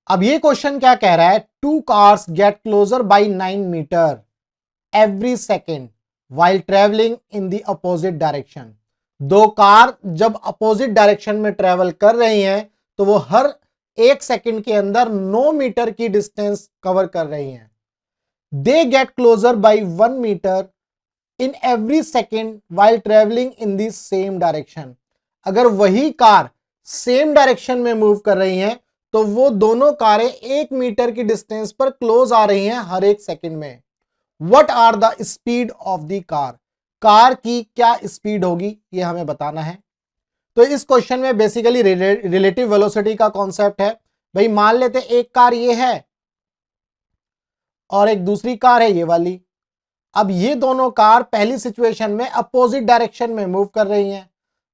अब ये क्वेश्चन क्या कह रहा है, 2 cars get closer by 9 metre every second while travelling in the opposite direction. दो कार जब अपोजिट डायरेक्शन में ट्रेवल कर रही हैं तो वो हर 1 सेकेंड के अंदर 9 मीटर की डिस्टेंस कवर कर रही हैं। They get closer by 1 metre in every second while travelling in the same direction. अगर वही कार सेम डायरेक्शन में मूव कर रही हैं तो वो दोनों कारें 1 मीटर की डिस्टेंस पर क्लोज आ रही हैं हर 1 सेकेंड में। What are the speed of the car? Car की क्या स्पीड होगी ये हमें बताना है। तो इस क्वेश्चन में बेसिकली रिलेटिव वेलोसिटी का कॉन्सेप्ट है। भाई मान लेते एक कार ये है और एक दूसरी कार है ये वाली। अब ये दोनों कार पहली सिचुएशन में अपोजिट डायरेक्शन में मूव कर रही हैं।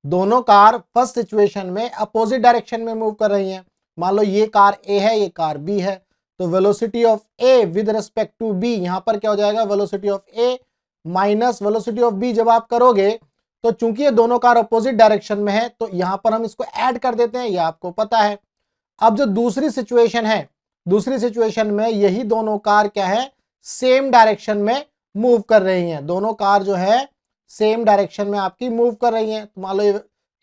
दोनों कार फर्स्ट सिचुएशन में अपोजिट डायरेक्शन में मूव कर रही हैं। मान लो ये कार ए है, ये कार बी है, तो velocity of A with respect to B, यहां पर क्या हो जाएगा, velocity of A minus velocity of B. जब आप करोगे तो चूंकि ये दोनों कार अपोजिट डायरेक्शन में है तो यहां पर हम इसको ऐड कर देते हैं, ये आपको पता है। अब जो दूसरी सिचुएशन है, दूसरी सिचुएशन में यही दोनों कार क्या है, सेम डायरेक्शन में मूव कर रही हैं। दोनों कार जो है सेम डायरेक्शन में आपकी मूव कर रही हैं। तो मान लो ये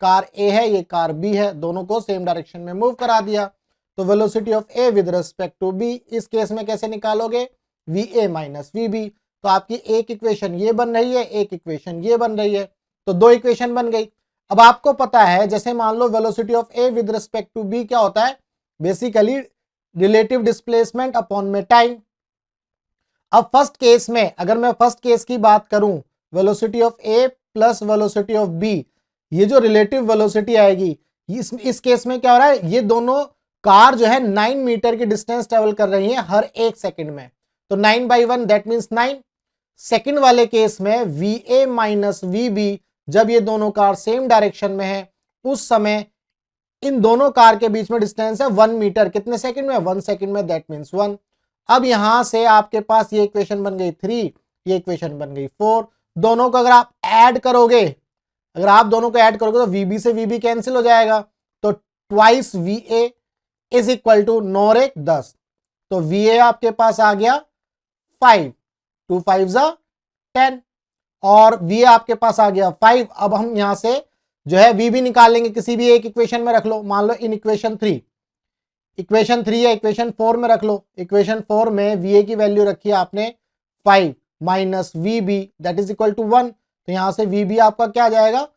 कार ए है, ये कार बी है, दोनों को सेम डायरेक्शन में मूव करा दिया। तो velocity of A with respect to B इस केस में कैसे निकालोगे, V A minus V B. तो आपकी एक इक्वेशन ये बन रही है, एक इक्वेशन ये बन रही है, तो दो इक्वेशन बन गई। अब आपको पता है जैसे मान लो velocity of A with respect to B क्या होता है, बेसिकली रिलेटिव डिस्प्लेसमेंट अपॉन में टाइम। अब फर्स्ट केस में अगर मैं फर्स्ट केस की बात करूं, velocity of A plus velocity of B, ये जो रिलेटिव वेलोसिटी आएगी इस केस में क्या हो रहा है, ये दोनों कार जो है 9 मीटर की डिस्टेंस ट्रेवल कर रही है हर 1 सेकेंड में। तो 9/1 दैट मींस 9। सेकंड वाले केस में V A minus V B, जब ये दोनों कार सेम डायरेक्शन में है उस समय इन दोनों कार के बीच में डिस्टेंस है 1 मीटर। कितने सेकंड में, 1 सेकंड में, दैट मींस 1। अब यहां से आपके पास ये इक्वेशन बन गई 3, ये इक्वेशन बन गई 4। दोनों को अगर आप ऐड करोगे, अगर आप दोनों को ऐड करोगे तो वीबी से वीबी कैंसिल हो जाएगा। तो twice V A is equal to 9 और 1 10। तो वी ए आपके पास आ गया 5, 2 5 जा 10 और वी ए आपके पास आ गया 5। अब हम यहां से जो है वी भी निकाल लेंगे, किसी भी एक इक्वेशन में रख लो। मान लो इन इक्वेशन 3 या इक्वेशन 4 में रख लो। इक्वेशन 4 में वी ए की वैल्यू रखी है आपने 5 minus V B that is equal to 1। तो यहां से वी बी आपका क्या आ जाएगा,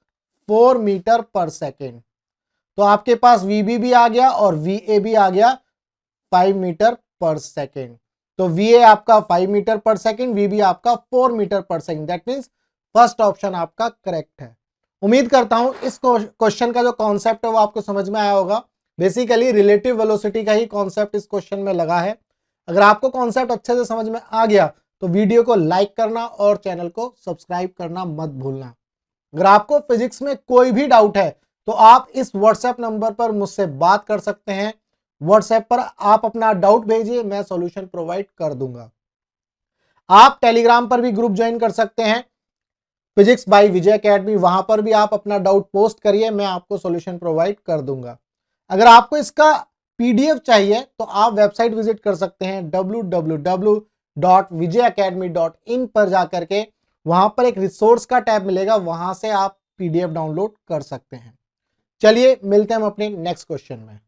4 मीटर पर सेकेंड। तो आपके पास वी बी भी आ गया और वी ए भी आ गया 5 मीटर पर सेकेंड। तो वी ए आपका 5 मीटर पर सेकेंड, वी बी आपका 4 मीटर पर second. That means first option आपका करेक्ट है। उम्मीद करता हूं इस क्वेश्चन का जो कॉन्सेप्ट है वो आपको समझ में आया होगा। बेसिकली रिलेटिव वेलोसिटी का ही कॉन्सेप्ट इस क्वेश्चन में लगा है। अगर आपको कॉन्सेप्ट अच्छे से समझ में आ गया तो वीडियो को लाइक करना और चैनल को सब्सक्राइब करना मत भूलना। अगर आपको फिजिक्स में कोई भी डाउट है तो आप इस व्हाट्सएप नंबर पर मुझसे बात कर सकते हैं। व्हाट्सएप पर आप अपना डाउट भेजिए, मैं सॉल्यूशन प्रोवाइड कर दूंगा। आप टेलीग्राम पर भी ग्रुप ज्वाइन कर सकते हैं, फिजिक्स बाय विजय एकेडमी। वहां पर भी आप अपना डाउट पोस्ट करिए, मैं आपको सॉल्यूशन प्रोवाइड कर दूंगा। अगर आपको इसका पीडीएफ चाहिए तो आप वेबसाइट विजिट कर सकते हैं www.vijayacademy.in पर जाकर के। वहां पर एक रिसोर्स का टैब मिलेगा, वहां से आप पीडीएफ डाउनलोड कर सकते हैं। चलिए मिलते हैं हम अपने नेक्स्ट क्वेश्चन में।